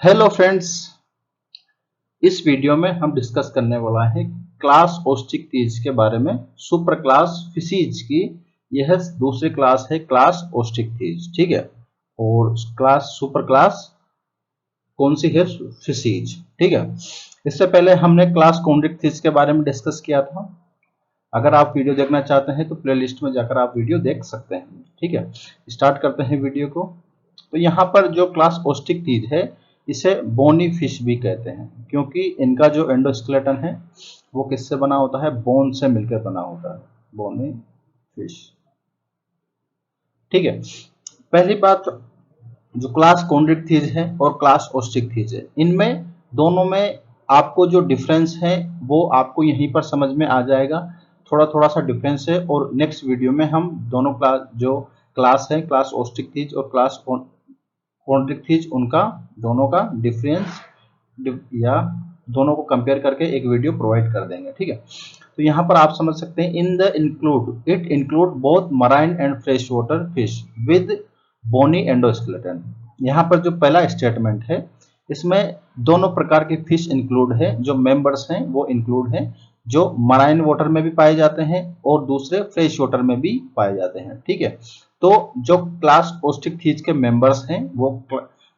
Hello friends, इस video में हम डिस्कस करने वाला है क्लास ओस्टिकटीज के बारे में। सुपर क्लास फिशीज की यह दूसरी क्लास है क्लास ओस्टिकटीज, ठीक है। और क्लास सुपर क्लास कौन सी है? फिशीज, ठीक है। इससे पहले हमने क्लास कॉन्ड्रिक्थिज के बारे में डिस्कस किया था। अगर आप वीडियो देखना चाहते हैं तो प्लेलिस्ट में जाकर आप वीडियो देख सकते हैं, ठीक है। स्टार्ट करते हैं वीडियो को। तो यहाँ पर जो क्लास ओस्टिकटीज है इसे बोनी फिश भी कहते हैं, क्योंकि इनका जो एंडोस्केलेटन है वो किससे बना होता है? बोन से मिलकर बना होता है, बोनी फिश, ठीक है। पहली बात, जो क्लास कॉन्ड्रिक्थिज है और क्लास ओस्टिकथिज है, इनमें दोनों में आपको जो डिफरेंस है वो आपको यहीं पर समझ में आ जाएगा। थोड़ा थोड़ा सा डिफरेंस है और नेक्स्ट वीडियो में हम दोनों क्लास जो क्लास है क्लास ओस्टिकथिज और क्लास कॉन्ड्रिक्थिज उनका दोनों का डिफरेंस या दोनों को कंपेयर करके एक वीडियो प्रोवाइड कर देंगे, ठीक है। तो यहाँ पर आप समझ सकते हैं, in the include it include both marine and fresh water fish with bony endoskeleton. यहाँ पर जो पहला स्टेटमेंट है इसमें दोनों प्रकार के फिश इंक्लूड है, जो मेंबर्स हैं वो इंक्लूड है, जो मराइन वाटर में भी पाए जाते हैं और दूसरे फ्रेश वाटर में भी पाए जाते हैं, ठीक है। तो जो क्लास ओस्टिकथीज के मेंबर्स हैं वो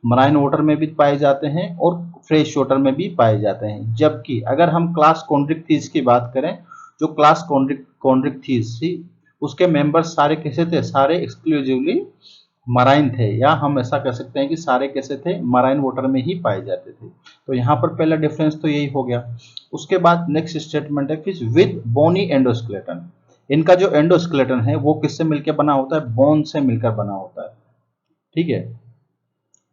मराइन वाटर में भी पाए जाते हैं और फ्रेश वाटर में भी पाए जाते हैं। जबकि अगर हम क्लास कॉन्ड्रिक्थिज की बात करें, जो क्लास कॉन्ड्रिक्थिज थी उसके मेंबर्स सारे कैसे थे? सारे एक्सक्लूसिवली मराइन थे, या हम ऐसा कह सकते हैं कि सारे कैसे थे? मराइन वाटर में ही पाए जाते थे। तो यहाँ पर पहला डिफरेंस तो यही हो गया। उसके बाद नेक्स्ट स्टेटमेंट है फिश विद बोनी एंडोस्केलेटन। इनका जो एंडोस्केलेटन है वो किससे मिलकर बना होता है? बोन से मिलकर बना होता है, ठीक है।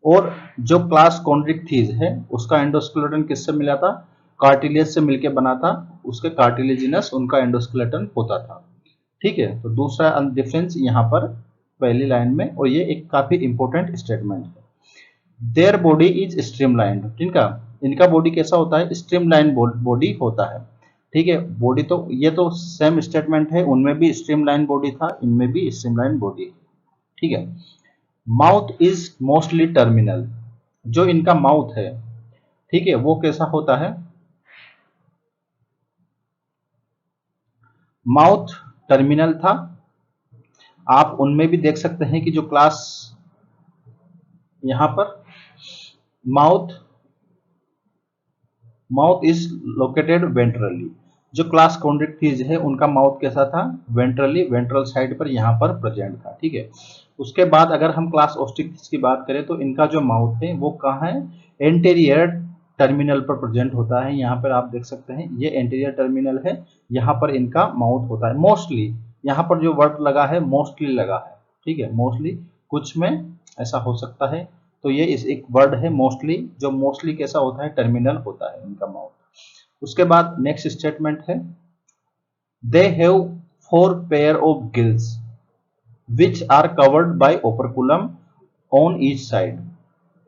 और जो क्लास कॉन्ड्रिक्थिज है उसका एंडोस्केलेटन किससे मिला था? कार्टिलेज से मिलकर बना था, उसके कार्टिलेजिनस उनका एंडोस्केलेटन होता था, ठीक है। तो दूसरा डिफरेंस यहाँ पर पहली लाइन में, और ये एक काफी इंपॉर्टेंट स्टेटमेंट है। Their body is streamline. इनका इनका बॉडी कैसा होता है? स्ट्रीमलाइन बॉडी होता है, ठीक है। बॉडी तो ये तो सेम स्टेटमेंट है, उनमें भी स्ट्रीमलाइन बॉडी था, इनमें भी स्ट्रीमलाइन बॉडी, ठीक है। Mouth is mostly terminal. जो इनका माउथ है, ठीक है, वो कैसा होता है? माउथ टर्मिनल था। आप उनमें भी देख सकते हैं कि जो क्लास यहां पर mouth mouth is located ventrally. जो क्लास कॉन्ड्रिक्थिज है उनका माउथ कैसा था? वेंट्रली, वेंट्रल साइड पर यहाँ पर प्रेजेंट था, ठीक है। उसके बाद अगर हम क्लास ओस्टिकथिज की बात करें तो इनका जो माउथ है वो कहाँ है? एंटीरियर टर्मिनल पर प्रेजेंट होता है। यहाँ पर आप देख सकते हैं ये एंटीरियर टर्मिनल है, यहाँ पर इनका माउथ होता है। मोस्टली यहाँ पर जो वर्ड लगा है मोस्टली लगा है, ठीक है। मोस्टली, कुछ में ऐसा हो सकता है, तो ये इस एक वर्ड है मोस्टली, जो मोस्टली कैसा होता है? टर्मिनल होता है इनका माउथ। उसके बाद नेक्स्ट स्टेटमेंट है they have 4 pair of gills which are covered by operculum on each side,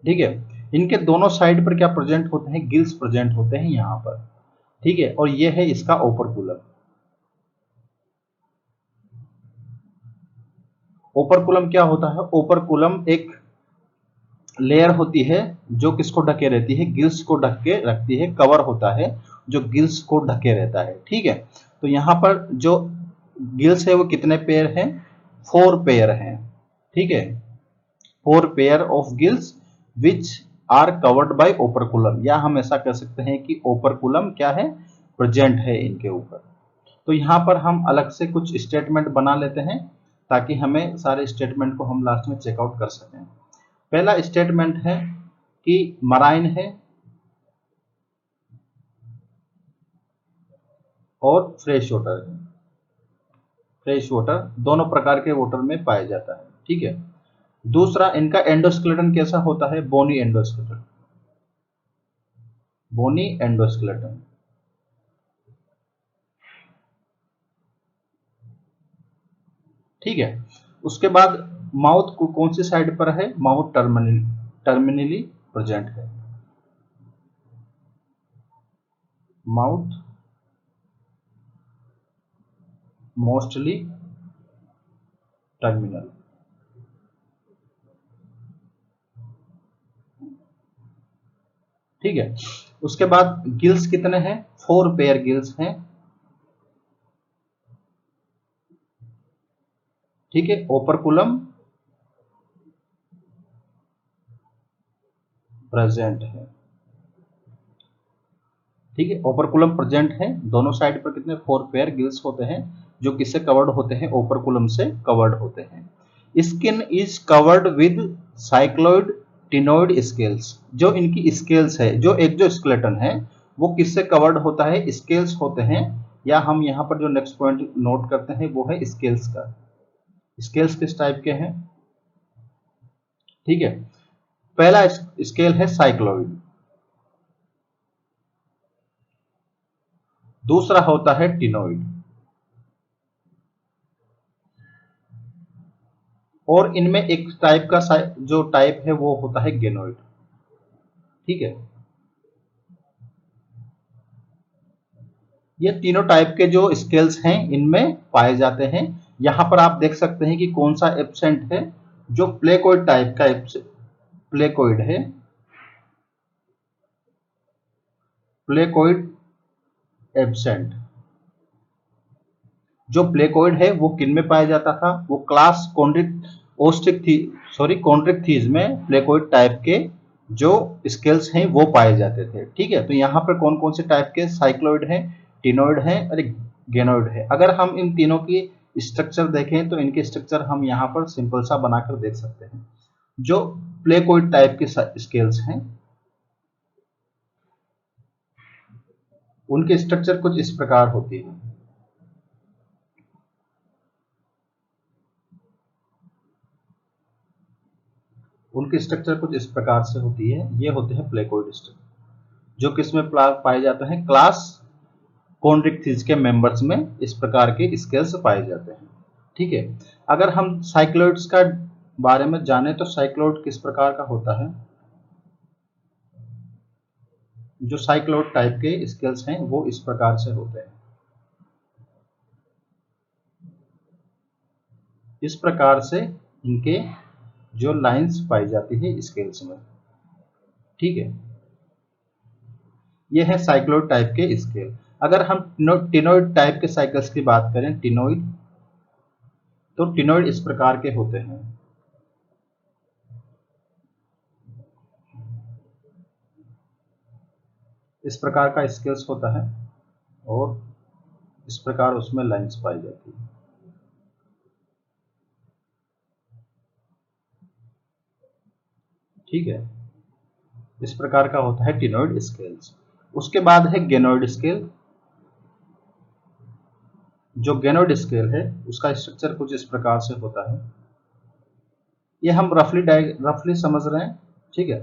ठीक है। इनके दोनों साइड पर क्या प्रेजेंट होते हैं? गिल्स प्रेजेंट होते हैं यहाँ पर, ठीक है। और ये है इसका ओपरकुलम। ओपरकुलम क्या होता है? ओपरकुलम एक लेयर होती है जो किसको ढके रहती है? गिल्स को ढक के रखती है, कवर होता है जो गिल्स को ढके रहता है, ठीक है। तो यहाँ पर जो गिल्स है वो कितने पेयर हैं? 4 पेयर हैं, ठीक है। 4 pair of gills which are covered by operculum, या हम ऐसा कह सकते हैं कि ओपरकुलम क्या है? प्रेजेंट है इनके ऊपर। तो यहाँ पर हम अलग से कुछ स्टेटमेंट बना लेते हैं ताकि हमें सारे स्टेटमेंट को हम लास्ट में चेकआउट कर सकें। पहला स्टेटमेंट है कि मराइन है और फ्रेश वाटर है। फ्रेश वाटर दोनों प्रकार के वाटर में पाया जाता है, ठीक है। दूसरा, इनका एंडोस्केलेटन कैसा होता है? बोनी एंडोस्केलेटन, बोनी एंडोस्केलेटन, ठीक है। उसके बाद माउथ को कौन सी साइड पर है? माउथ टर्मिनली प्रेजेंट है। माउथ मोस्टली टर्मिनल, ठीक है। उसके बाद गिल्स कितने हैं, 4 पेयर गिल्स हैं। ठीक है, ओपरकुलम प्रेजेंट है। ठीक है, ओपरकुलम प्रेजेंट है, दोनों साइड पर कितने 4 पेयर गिल्स होते हैं जो किससे कवर्ड होते हैं, ओपरकुलम से कवर्ड होते हैं। Skin is covered with cycloid ctenoid scales. जो इनकी स्केल्स है, जो एक जो स्केलेटन है वो किससे कवर्ड होता है, स्केल्स होते हैं। या हम यहाँ पर जो नेक्स्ट पॉइंट नोट करते हैं वो है स्केल्स का। स्केल्स किस टाइप के हैं, ठीक है। पहला स्केल है साइक्लोइड, दूसरा होता है टिनोइड, और इनमें एक टाइप का जो टाइप है वो होता है गेनोइड। ठीक है, ये तीनों टाइप के जो स्केल्स हैं इनमें पाए जाते हैं। यहां पर आप देख सकते हैं कि कौन सा एब्सेंट है, जो प्लेकोइड टाइप का प्लेकोइड है। प्लेकोइड एब्सेंट, जो प्लेकोइड है वो किन में पाया जाता था, वो क्लास ओस्टिक थी, सॉरी कॉन्ड्रिक्थीज में प्लेकोइड टाइप के जो स्केल्स हैं वो पाए जाते थे। ठीक है, तो यहाँ पर कौन कौन से टाइप के साइक्लोइड हैं, टिनोइड हैं और गेनोइड है। अगर हम इन तीनों की स्ट्रक्चर देखें तो इनके स्ट्रक्चर हम यहाँ पर सिंपल सा बनाकर देख सकते हैं। जो प्लेकोइड टाइप के स्केल्स हैं उनके स्ट्रक्चर कुछ इस प्रकार होती है। उनकी स्ट्रक्चर कुछ इस प्रकार से होती है, ये होते हैं प्लेकोइड स्ट्रक्चर, जो किसमें पाए जाते हैं, क्लास कॉन्ड्रिक्थीज के मेंबर्स में इस प्रकार के स्केल्स पाए जाते हैं। ठीक है, अगर हम साइक्लोइड्स का बारे में जाने तो साइक्लोइड किस प्रकार का होता है, जो साइक्लोइड टाइप के स्केल्स हैं वो इस प्रकार से होते हैं। इस प्रकार से इनके जो लाइंस पाई जाती है स्केल्स में। ठीक है, ये है साइक्लोइड टाइप के स्केल। अगर हम टिनोइड टाइप के साइकिल्स की बात करें, टिनोइड, तो टिनोइड इस प्रकार के होते हैं। इस प्रकार का स्केल्स होता है और इस प्रकार उसमें लाइंस पाई जाती है। ठीक है, इस प्रकार का होता है टिनोइड स्केल्स। उसके बाद है गेनोइड स्केल। जो गेनोइड स्केल है उसका स्ट्रक्चर कुछ इस प्रकार से होता है। ये हम रफली समझ रहे हैं, ठीक है,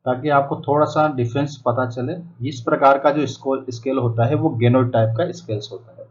ताकि आपको थोड़ा सा डिफरेंस पता चले। इस प्रकार का जो स्केल होता है वो गेनोइड टाइप का स्केल्स होता है।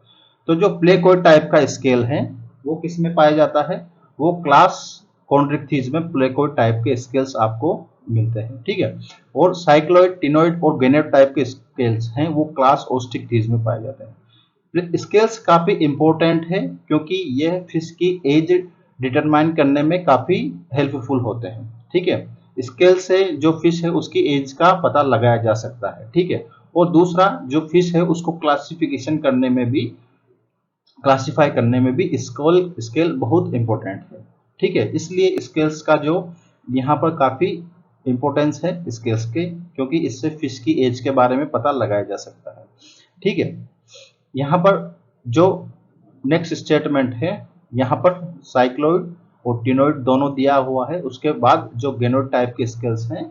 तो जो प्लेकोइड टाइप का स्केल है वो किस में पाया जाता है, वो क्लास कॉन्ड्रिक्थीज में प्लेकोइड टाइप के स्केल्स आपको मिलते हैं। ठीक है, और साइक्लोइड, टिनोइड और गेनोइड टाइप के स्केल्स हैं वो क्लास ओस्टिक्थीज में पाए जाते हैं। स्केल्स काफी इंपॉर्टेंट है क्योंकि यह फिश की एज डिटरमाइन करने में काफी हेल्पफुल होते हैं। ठीक है, स्केल से जो फिश है उसकी एज का पता लगाया जा सकता है। ठीक है, और दूसरा जो फिश है उसको क्लासिफाई करने में भी स्केल बहुत इंपॉर्टेंट है। ठीक है, इसलिए स्केल्स का जो यहाँ पर काफी इंपॉर्टेंस है स्केल्स के, क्योंकि इससे फिश की एज के बारे में पता लगाया जा सकता है। ठीक है, यहाँ पर जो नेक्स्ट स्टेटमेंट है, यहाँ पर साइक्लोइड और टिनोइड दोनों दिया हुआ है। उसके बाद जो गेनोइड टाइप के स्केल्स हैं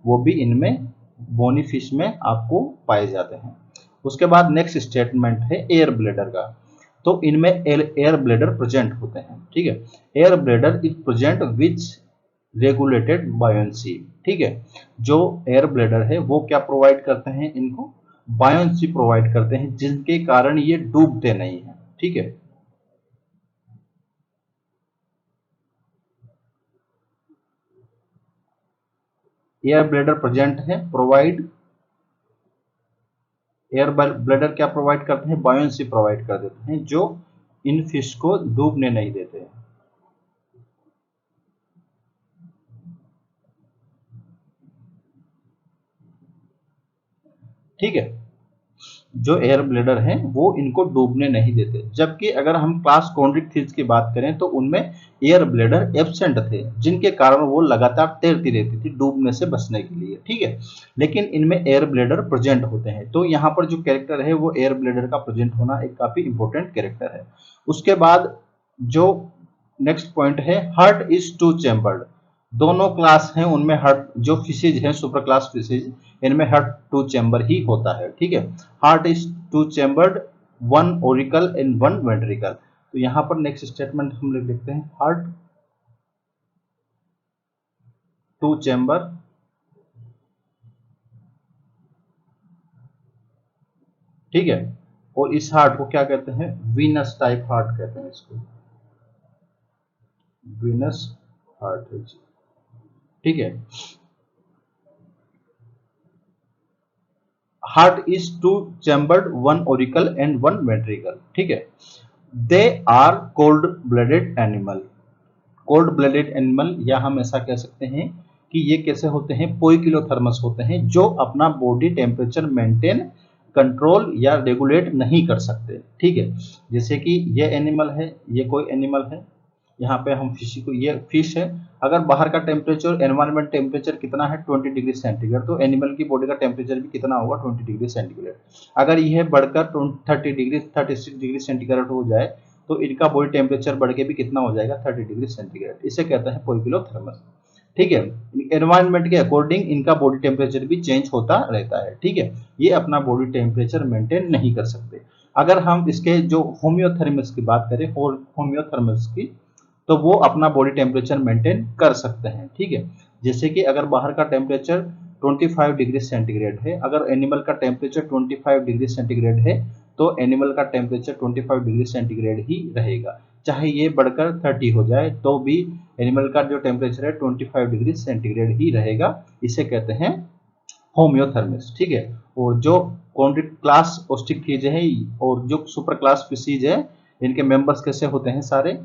वो भी इनमें बोनी फिश में आपको पाए जाते हैं। उसके बाद नेक्स्ट स्टेटमेंट है एयर ब्लेडर का। तो इनमें एयर ब्लेडर प्रेजेंट होते हैं। ठीक है, air bladder is present which regulated buoyancy. ठीक है, जो एयर ब्लेडर है वो क्या प्रोवाइड करते हैं, इनको बायोन्सी प्रोवाइड करते हैं, जिनके कारण ये डूबते नहीं है। ठीक है, एयर ब्लेडर प्रेजेंट है, एयर ब्लेडर क्या प्रोवाइड करते हैं, बायोन्सी प्रोवाइड कर देते हैं, जो इन फिश को डूबने नहीं देते हैं। ठीक है, जो एयर ब्लेडर हैं वो इनको डूबने नहीं देते। जबकि अगर हम क्लास कॉन्ड्रिक्थिस की बात करें तो उनमें एयर ब्लेडर एब्सेंट थे, जिनके कारण वो लगातार तैरती रहती थी डूबने से बचने के लिए। ठीक है, लेकिन इनमें एयर ब्लेडर प्रेजेंट होते हैं। तो यहाँ पर जो कैरेक्टर है वो एयर ब्लेडर का प्रेजेंट होना एक काफी इंपॉर्टेंट कैरेक्टर है। उसके बाद जो नेक्स्ट पॉइंट है, हार्ट इज टू चैम्बर्ड। दोनों क्लास हैं उनमें हार्ट, जो फिशेज हैं सुपर क्लास फिशेज, इनमें हार्ट टू चैम्बर ही होता है। ठीक है, heart is two chambered, one auricle and one ventricle. तो यहां पर नेक्स्ट स्टेटमेंट हम लोग देखते हैं, हार्ट टू चैम्बर, ठीक है, और इस हार्ट को क्या कहते हैं, वीनस टाइप हार्ट कहते हैं इसको, वीनस हार्ट है। ठीक है, heart is two chambered, one auricle and one ventricle. ठीक है, they are cold blooded animal. Cold blooded animal, या हम ऐसा कह सकते हैं कि ये कैसे होते हैं, पोइकिलोथर्मस होते हैं, जो अपना बॉडी टेम्परेचर मेंटेन, कंट्रोल या रेगुलेट नहीं कर सकते। ठीक है, जैसे कि ये एनिमल है, ये कोई एनिमल है, यहाँ पे हम फिश को, ये फिश है, अगर बाहर का टेम्परेचर, एनवायरमेंट टेम्परेचर कितना है 20 डिग्री सेंटीग्रेड, तो एनिमल की बॉडी का टेम्परेचर भी कितना होगा 20 डिग्री सेंटीग्रेड। अगर यह बढ़कर 30 डिग्री 36 डिग्री सेंटीग्रेड हो जाए तो इनका बॉडी टेम्परेचर बढ़ के भी कितना हो जाएगा 30 डिग्री सेंटीग्रेड। इसे कहते हैं पोइकिलोथर्मस। ठीक है, एनवायरमेंट के अकॉर्डिंग इनका बॉडी टेम्परेचर भी चेंज होता रहता है। ठीक है, ये अपना बॉडी टेम्परेचर मेंटेन नहीं कर सकते। अगर हम इसके जो होम्योथर्मस की बात करें, होम्योथर्मस की, तो वो अपना बॉडी टेम्परेचर मेंटेन कर सकते हैं। ठीक है, जैसे कि अगर बाहर का टेम्परेचर 25 डिग्री सेंटीग्रेड है, अगर एनिमल का टेम्परेचर 25 डिग्री सेंटीग्रेड है तो एनिमल का टेम्परेचर 25 डिग्री सेंटीग्रेड ही रहेगा, चाहे ये बढ़कर 30 हो जाए तो भी एनिमल का जो टेम्परेचर है 25 डिग्री सेंटीग्रेड ही रहेगा। इसे कहते हैं होम्योथर्मस। ठीक है, और जो कॉन्ड्रिक क्लास ओस्टिकथीज है और जो सुपर क्लास स्पीसीज है, इनके मेंबर्स कैसे होते हैं, सारे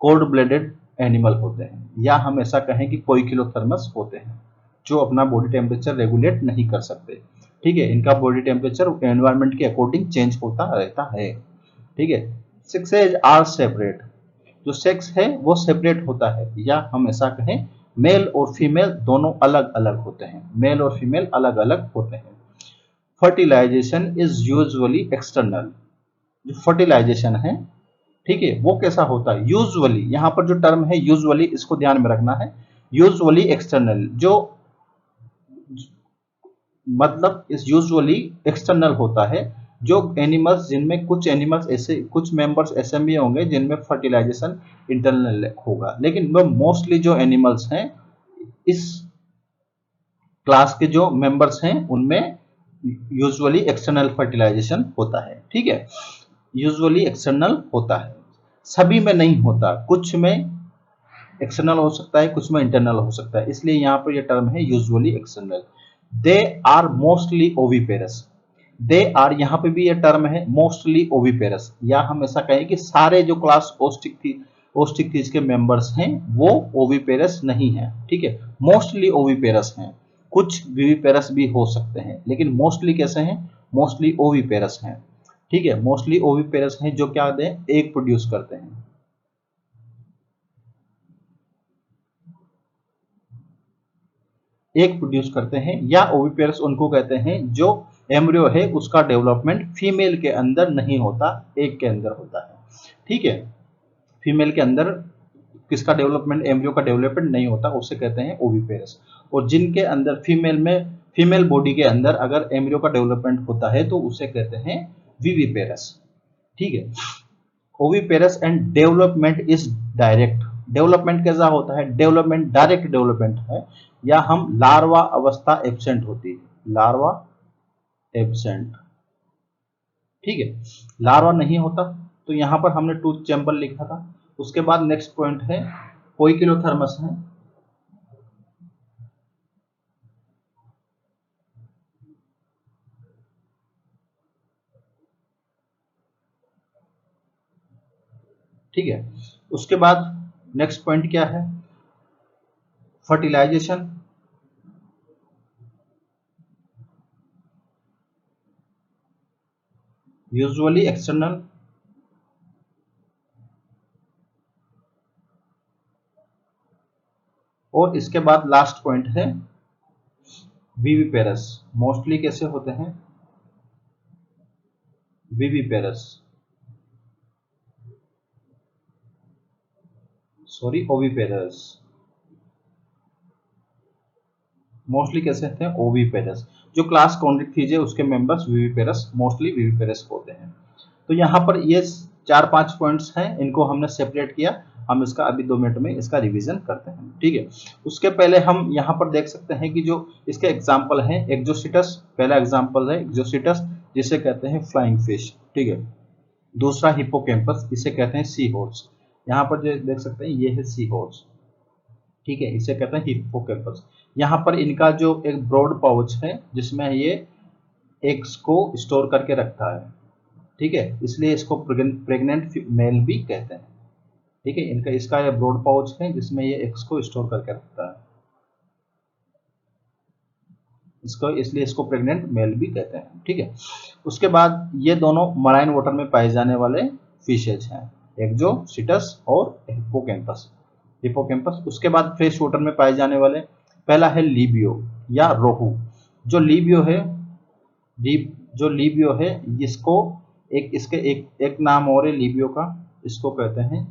कोल्ड ब्लडेड एनिमल होते हैं, या हम ऐसा कहें कि पोइकिलोथर्मस होते हैं, जो अपना बॉडी टेम्परेचर रेगुलेट नहीं कर सकते। ठीक है, इनका बॉडी टेम्परेचर एनवायरमेंट के अकॉर्डिंग चेंज होता रहता है। ठीक है, सेक्सेज आर सेपरेट। जो सेक्स है वो सेपरेट होता है, या हम ऐसा कहें मेल और फीमेल दोनों अलग अलग होते हैं, मेल और फीमेल अलग अलग होते हैं। Fertilization is usually external. जो फर्टिलाइजेशन है, ठीक है, वो कैसा होता है, यूजुअली, यहां पर जो टर्म है यूजुअली, इसको ध्यान में रखना है, यूजुअली एक्सटर्नल, जो मतलब इस यूजुअली एक्सटर्नल होता है। जो एनिमल्स, जिनमें कुछ एनिमल्स ऐसे, कुछ मेंबर्स ऐसे भी होंगे जिनमें फर्टिलाइजेशन इंटरनल होगा, लेकिन वो मोस्टली जो एनिमल्स हैं इस क्लास के जो मेंबर्स हैं उनमें यूजुअली एक्सटर्नल फर्टिलाइजेशन होता है। ठीक है, यूजुअली एक्सटर्नल होता है, सभी में नहीं होता, कुछ में एक्सटर्नल हो सकता है, कुछ में इंटरनल हो सकता है, इसलिए यहाँ पर यह टर्म है usually external. They are mostly oviparous. They are, यहाँ पे भी यह टर्म है मोस्टली ओविपेरस, या हम ऐसा कहें कि सारे जो क्लास ओस्टिकथीज के मेंबर्स हैं वो ओविपेरस नहीं है। ठीक है, मोस्टली ओविपेरस हैं, कुछ विविपेरस भी हो सकते हैं, लेकिन मोस्टली कैसे हैं, मोस्टली ओविपेरस हैं। ठीक है, मोस्टली ओविपेरस हैं, जो क्या दें, एग प्रोड्यूस करते हैं। एग प्रोड्यूस करते हैं, या ओविपेरस उनको कहते हैं जो एम्ब्रियो है उसका डेवलपमेंट फीमेल के अंदर नहीं होता, एग के अंदर होता है। ठीक है, फीमेल के अंदर किसका डेवलपमेंट, एम्ब्रियो का डेवलपमेंट नहीं होता, उसे कहते हैं ओविपेरस। और जिनके अंदर फीमेल में, फीमेल बॉडी के अंदर अगर एम्ब्रियो का डेवलपमेंट होता है तो उसे कहते हैं विविपेरस। ठीक है, oviparous and development is direct. Development कैसा होता है, डेवलपमेंट डायरेक्ट डेवलपमेंट है, या हम लार्वा अवस्था एब्सेंट होती है, लार्वा एब्सेंट। ठीक है, लार्वा नहीं होता, तो यहां पर हमने टूथ चैम्बर लिखा था। उसके बाद नेक्स्ट पॉइंट है पोइकिलोथर्मस है। ठीक है, उसके बाद नेक्स्ट पॉइंट क्या है, फर्टिलाइजेशन। यूजुअली एक्सटर्नल, और इसके बाद लास्ट पॉइंट है विविपेरस। मोस्टली कैसे होते हैं? Viviparous, sorry oviparous. मोस्टली कैसे होते हैं? ओविपेरस। जो क्लास कॉन्ड्रिक्थिज है उसके मेंबर्स विविपेरस, मोस्टली विविपेरस होते हैं। तो यहाँ पर ये 4-5 पॉइंट्स हैं, इनको हमने सेपरेट किया। हम इसका अभी 2 मिनट में इसका रिवीजन करते हैं, ठीक है। उसके पहले हम यहाँ पर देख सकते हैं कि जो इसके एग्जाम्पल हैं, एक्जोसिटस पहला एग्जाम्पल है, एक्जोसिटस जिसे कहते हैं फ्लाइंग फिश, ठीक है। दूसरा हिप्पोकैम्पस, इसे कहते हैं सी हॉर्स। यहाँ पर जो देख सकते हैं ये है सी हॉर्स, ठीक है, इसे कहते हैं हिप्पोकैम्पस। यहाँ पर इनका जो एक ब्रॉड पाउच है जिसमें ये एग्स को स्टोर करके रखता है, ठीक है, इसलिए इसको प्रेग्नेंट मेल भी कहते हैं, ठीक है। इनका इसका ये ब्रॉड पाउच है जिसमें ये एग्स को स्टोर करके रखता है, इसको इसलिए इसको प्रेग्नेंट मेल भी कहते हैं, ठीक है। उसके बाद ये दोनों मराइन वाटर में पाए जाने वाले फिशेज हैं, एक्जोसिटस और हिप्पोकैम्पस। हिप्पोकैम्पस। उसके बाद फ्रेश वाटर में पाए जाने वाले, पहला है लीबियो या रोहू। जो लीबियो है, जो लीबियो है, इसको एक इसके एक नाम और है लीबियो का, इसको कहते हैं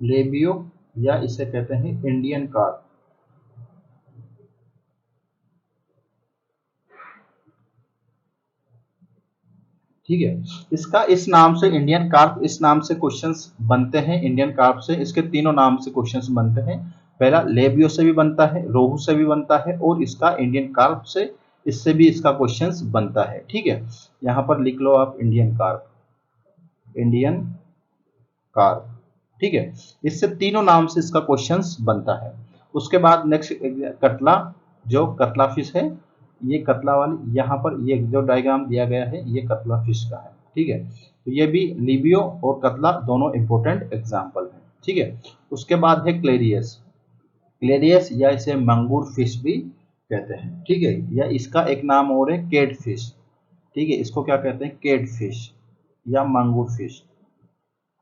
लेबियो, या इसे कहते हैं इंडियन कार्प, ठीक है। इसका इस नाम से इंडियन कार्प, इस नाम से क्वेश्चंस बनते हैं। इंडियन कार्प से इसके तीनों नाम से क्वेश्चंस बनते हैं। पहला लेबियो से भी बनता है, रोहू से भी बनता है, और इसका इंडियन कार्प से, इससे भी इसका क्वेश्चंस बनता है, ठीक है। यहाँ पर लिख लो आप इंडियन कार्प, इंडियन कार्प, ठीक है। इससे तीनों नाम से इसका क्वेश्चंस बनता है। उसके बाद नेक्स्ट कतला, जो कतला फिश है, ये कतला वाली, यहाँ पर ये जो डायग्राम दिया गया है ये कतला फिश का है, ठीक है। तो ये भी लिबियो और कतला दोनों इंपॉर्टेंट एग्जाम्पल है, ठीक है। उसके बाद है क्लेरियस। क्लेरियस या इसे मंगूर फिश भी कहते हैं, ठीक है, या इसका एक नाम और है केड फिश, ठीक है, इसको क्या कहते हैं? केड फिश या मंगूर फिश,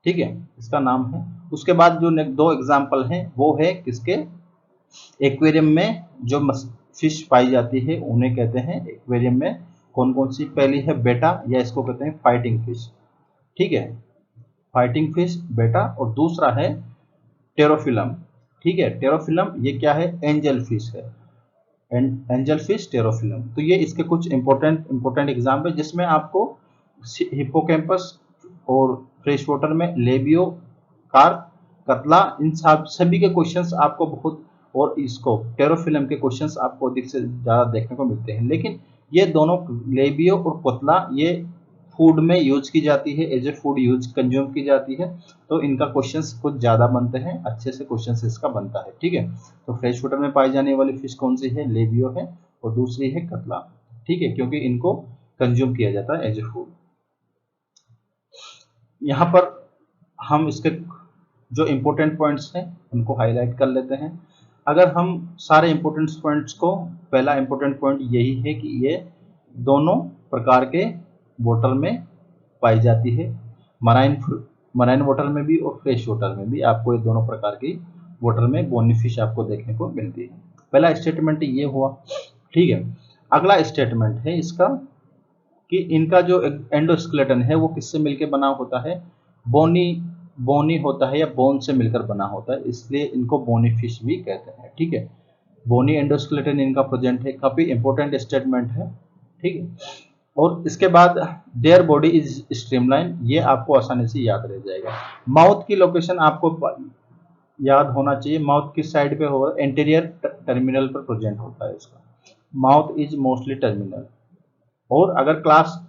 ठीक है, इसका नाम है। उसके बाद जो दो एग्जाम्पल हैं वो है किसके? एक्वेरियम में जो फिश पाई जाती है उन्हें कहते हैं एक्वेरियम में। कौन कौन सी? पहली है बेटा, या इसको कहते हैं फाइटिंग फिश, ठीक है, फाइटिंग फिश बेटा। और दूसरा है टेरोफिलम, ठीक है, टेरोफिलम ये क्या है? एंजल फिश है, एंजल फिश, टेरोफिलम। तो ये इसके कुछ इंपॉर्टेंट एग्जाम्पल जिसमें आपको हिप्पोकैम्पस और फ्रेश वाटर में लेबियो, कार्प, कतला, इन सब सभी के क्वेश्चंस आपको बहुत, और इसको टेरोफिलम के क्वेश्चंस आपको अधिक से ज़्यादा देखने को मिलते हैं। लेकिन ये दोनों लेबियो और कतला ये फूड में यूज की जाती है, as a food use consume की जाती है, तो इनका क्वेश्चंस कुछ ज़्यादा बनते हैं, अच्छे से क्वेश्चंस इसका बनता है, ठीक है। तो फ्रेश वाटर में पाई जाने वाली फिश कौन सी है? लेबियो है, और दूसरी है कतला, ठीक है, क्योंकि इनको कंज्यूम किया जाता है एज ए फूड। यहाँ पर हम इसके जो इम्पोर्टेंट पॉइंट्स हैं उनको हाईलाइट कर लेते हैं। अगर हम सारे इम्पोर्टेंट पॉइंट्स को, पहला इम्पोर्टेंट पॉइंट यही है कि ये दोनों प्रकार के वाटर में पाई जाती है, मराइन मराइन वाटर में भी और फ्रेश वाटर में भी आपको ये दोनों प्रकार की वाटर में बोनी फिश आपको देखने को मिलती है। पहला स्टेटमेंट ये हुआ, ठीक है। अगला स्टेटमेंट है इसका कि इनका जो एंडोस्केलेटन है वो किससे मिलकर बना होता है? बोनी, बोनी होता है या बोन से मिलकर बना होता है, इसलिए इनको बोनी फिश भी कहते हैं, ठीक है। बोनी एंडोस्केलेटन इनका प्रेजेंट है, काफी इंपॉर्टेंट स्टेटमेंट है, ठीक है। और इसके बाद देयर बॉडी इज स्ट्रीमलाइन, ये आपको आसानी से याद रह जाएगा। माउथ की लोकेशन आपको याद होना चाहिए, माउथ किस साइड पे होगा? एंटीरियर टर्मिनल पर प्रेजेंट होता है इसका, माउथ इज मोस्टली टर्मिनल। और अगर क्लास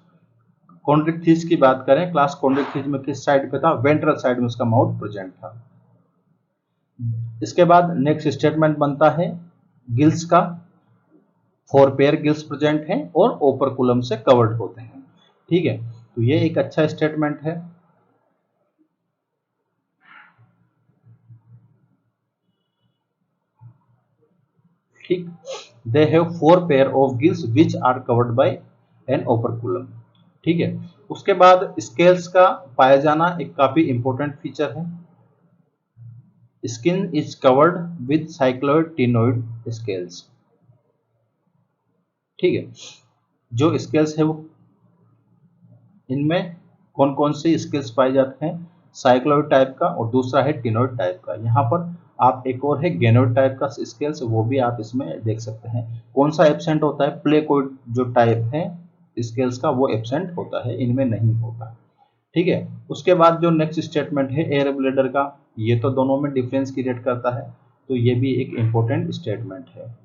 कॉन्ड्रिक्थिस की बात करें, क्लास कॉन्ड्रिक्थिस में किस साइड पे था? वेंट्रल साइड में उसका माउथ प्रेजेंट था। इसके बाद नेक्स्ट स्टेटमेंट बनता है गिल्स का, 4 पेयर गिल्स प्रेजेंट हैं और ओपरकुलम से कवर्ड होते हैं, ठीक है। तो ये एक अच्छा स्टेटमेंट है। ठीक, they have 4 pair of gills which are covered by an operculum. ठीक है, उसके बाद स्केल्स का पाया जाना एक काफी इंपॉर्टेंट फीचर है। Skin is covered with cycloid ctenoid scales. ठीक है, जो स्केल्स है वो इनमें कौन कौन से स्केल्स पाए जाते हैं, साइक्लोइड टाइप का और दूसरा है टिनोइड टाइप का। यहाँ पर आप एक और है गेनोइड टाइप का स्केल्स, वो भी आप इसमें देख सकते हैं। कौन सा एब्सेंट होता है, प्लेकोइड जो टाइप है स्केल्स का वो एब्सेंट होता है, इनमें नहीं होता। ठीक है, उसके बाद जो नेक्स्ट स्टेटमेंट है एयर ब्लैडर का, ये तो दोनों में डिफरेंस क्रिएट करता है, तो ये भी एक इंपॉर्टेंट स्टेटमेंट है।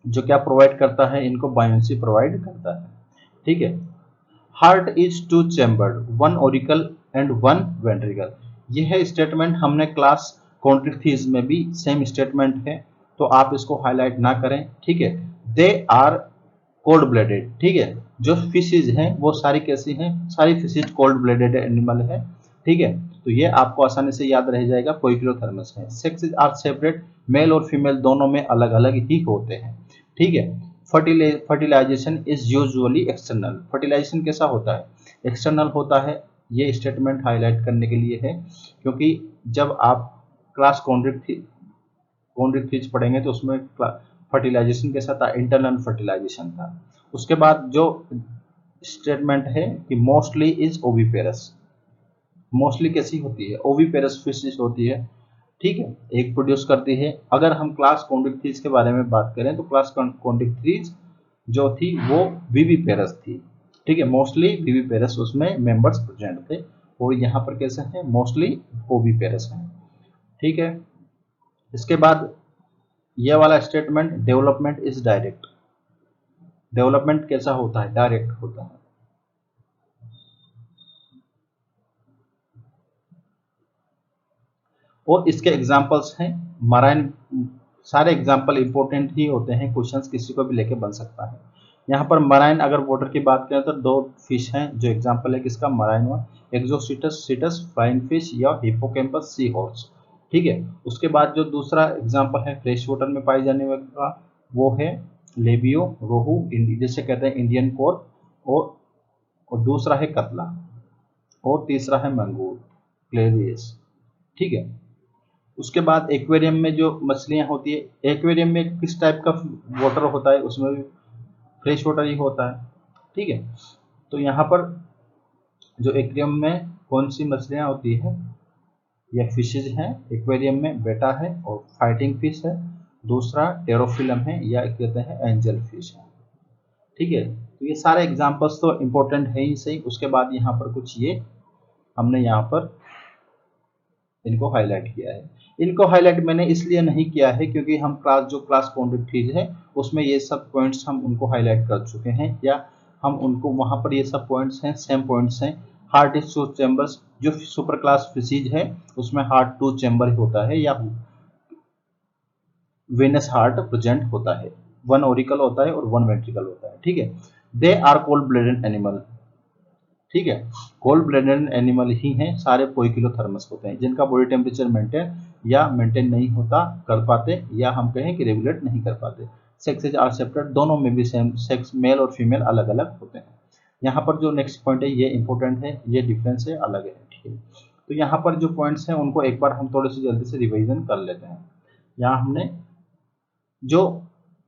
जो क्या प्रोवाइड करता है, इनको बायोन्सी प्रोवाइड करता है। ठीक है, heart is 2 chambered, 1 auricle and 1 ventricle. यह स्टेटमेंट हमने क्लास कॉन्ट्रिक्थीज में भी सेम स्टेटमेंट है, तो आप इसको हाईलाइट ना करें। ठीक है, दे आर कोल्ड ब्लडेड। ठीक है, जो फिशेज हैं वो सारी कैसी हैं, सारी फिशेज कोल्ड ब्लडेड एनिमल है। ठीक है, तो ये आपको आसानी से याद रह जाएगा, पोइकिलोथर्मस है। सेक्सेस आर सेपरेट, मेल और फीमेल दोनों में अलग अलग ही होते हैं। ठीक है, fertilization is usually external. Fertilization कैसा होता है, एक्सटर्नल होता है। ये स्टेटमेंट हाईलाइट करने के लिए है, क्योंकि जब आप क्लास कॉन्ड्रिक्थीज पढ़ेंगे तो उसमें फर्टिलाइजेशन कैसा था, इंटरनल फर्टिलाइजेशन था। उसके बाद जो स्टेटमेंट है कि मोस्टली इज ओविपेरस। मोस्टली कैसी होती है, ओविपेरस फिशेस होती है। ठीक है, एग प्रोड्यूस करती है। अगर हम क्लास कॉन्ड्रिक्थीज के बारे में बात करें तो क्लास कॉन्ड्रिक्थीज जो थी वो विविपेरस थी। ठीक है, मोस्टली विविपेरस उसमें मेंबर्स प्रेजेंट थे, और यहाँ पर कैसे हैं, मोस्टली ओविपेरस हैं। ठीक है, इसके बाद ये वाला statement, development is direct. Development कैसा होता है, डायरेक्ट होता है। और इसके एग्जाम्पल्स हैं मराइन। सारे एग्जाम्पल इंपॉर्टेंट ही होते हैं, क्वेश्चंस किसी को भी लेके बन सकता है। यहाँ पर मराइन अगर वाटर की बात करें तो 2 फिश हैं जो एग्जाम्पल है किसका, मराइन वन, एक्सोसिटस फ्लाइंग फिश या हिप्पोकैम्पस सी हॉर्स। ठीक है, उसके बाद जो दूसरा एग्जाम्पल है फ्रेश वाटर में पाई जाने वाला, वो है लेबियो रोहू, जिसे कहते हैं इंडियन कोर, और दूसरा है कतला, और तीसरा है मंगूर क्लेरियस। ठीक है, उसके बाद एक्वेरियम में जो मछलियां होती है, एक्वेरियम में किस टाइप का वाटर होता है, उसमें भी फ्रेश वाटर ही होता है। ठीक है, तो यहाँ पर जो एक्वेरियम में कौन सी मछलियां होती है, यह फिशेज हैं एक्वेरियम में, बेटा है और फाइटिंग फिश है, दूसरा टेरोफिलम है या कहते हैं एंजल फिश है। ठीक है, तो ये सारे एग्जांपल्स तो इंपॉर्टेंट है ही सही। उसके बाद यहाँ पर कुछ ये हमने यहाँ पर इनको हाईलाइट किया है। इनको हाईलाइट मैंने इसलिए नहीं किया है क्योंकि हम क्लास कॉन्ट्रिक्थीज है उसमें ये सब पॉइंट्स हम उनको हाईलाइट कर चुके हैं, या हम उनको वहां पर ये सब पॉइंट्स हैं, सेम पॉइंट्स हैं। हार्ट इज 2 चैम्बर्स, जो सुपर क्लास फिशीज है उसमें हार्ट 2 चैम्बर होता है, या वेनस हार्ट प्रेजेंट होता है, 1 ऑरिकल होता है और 1 वेंट्रिकल होता है। ठीक है, they are cold blooded animal. ठीक है, कोल्ड ब्लडेड एनिमल ही हैं, सारे पोइकिलोथर्मस होते हैं जिनका बॉडी टेम्परेचर मेंटेन नहीं होता कर पाते, या हम कहें कि रेगुलेट नहीं कर पाते। सेक्सेज आर सेपरेट, दोनों में भी सेम सेक्स, मेल और फीमेल अलग अलग होते हैं। यहाँ पर जो नेक्स्ट पॉइंट है ये इंपॉर्टेंट है, ये डिफरेंस है, अलग है। ठीक है, तो यहाँ पर जो पॉइंट्स हैं उनको एक बार हम थोड़े से जल्दी से रिविजन कर लेते हैं। यहाँ हमने जो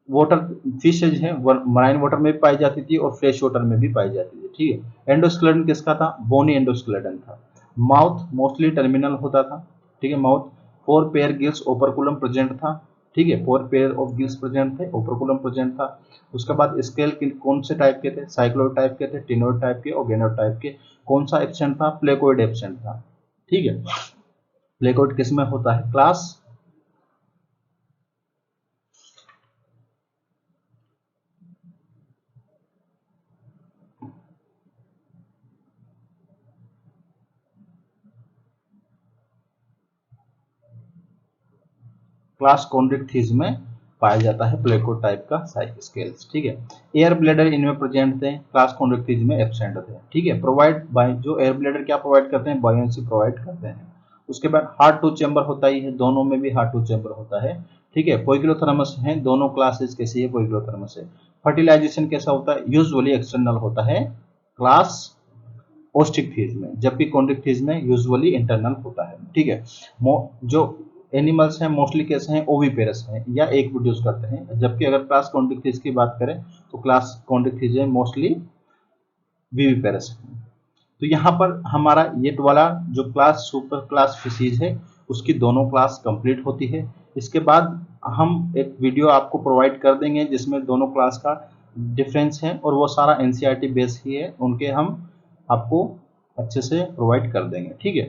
वाटर फिशेज है मराइन वाटर में भी पाई जाती थी और फ्रेश वाटर में भी पाई जाती थी। ठीक है, एंडोस्केलेटन किसका था, बोनी एंडोस्केलेटन था। माउथ मोस्टली टर्मिनल होता था। ठीक है, mouth 4 pair gills operculum present था। ठीक है, 4 पेयर ऑफ गिल्स प्रेजेंट थे, ओपरकुलम प्रेजेंट था। उसके बाद स्केल कौन से टाइप के थे, साइक्लोइड टाइप के थे, टिनोइड टाइप के और गेनोइड टाइप के। कौन सा एब्सेंट था, प्लेकोइड एब्सेंट था। ठीक है, प्लेकोइड किस में होता है, क्लास कॉन्ड्रिक्थीज में पाया जाता है प्लेकोइड टाइप का स्केल्स। ठीक है, एयर ब्लैडर इनमें प्रेजेंट थे, क्लास कॉन्ड्रिक्थीज में एब्सेंट थे। ठीक है, प्रोवाइड बाय, जो एयर ब्लैडर क्या प्रोवाइड करते हैं, बायोन्सी प्रोवाइड करते हैं। उसके बाद हार्ट 2 चैम्बर होता ही है, दोनों में भी हार्ट 2 चैम्बर होता है। ठीक है। पोइकिलोथर्मस है, दोनों क्लासेस कैसी है, पोइकिलोथर्मस है। फर्टिलाइजेशन कैसा होता है, यूजुअली एक्सटर्नल होता है क्लास ओस्टिक में, जबकि कॉन्ड्रिक्टिज में यूजुअली इंटरनल होता है। ठीक है। जो एनिमल्स हैं मोस्टली कैसे हैं, ओविपेरस हैं या एग प्रोड्यूस करते हैं, जबकि अगर क्लास कॉन्ड्रिक्टिज की बात करें तो क्लास कॉन्ड्रिक्टिज मोस्टली विविपेरस हैं। तो यहाँ पर हमारा ये वाला जो क्लास सुपर क्लास फिशीज है उसकी दोनों क्लास कंप्लीट होती है। इसके बाद हम एक वीडियो आपको प्रोवाइड कर देंगे जिसमें दोनों क्लास का डिफरेंस है, और वो सारा एनसीईआरटी बेस ही है, उनके हम आपको अच्छे से प्रोवाइड कर देंगे। ठीक है।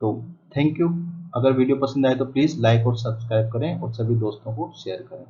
तो थैंक यू। अगर वीडियो पसंद आए तो प्लीज़ लाइक और सब्सक्राइब करें और सभी दोस्तों को शेयर करें।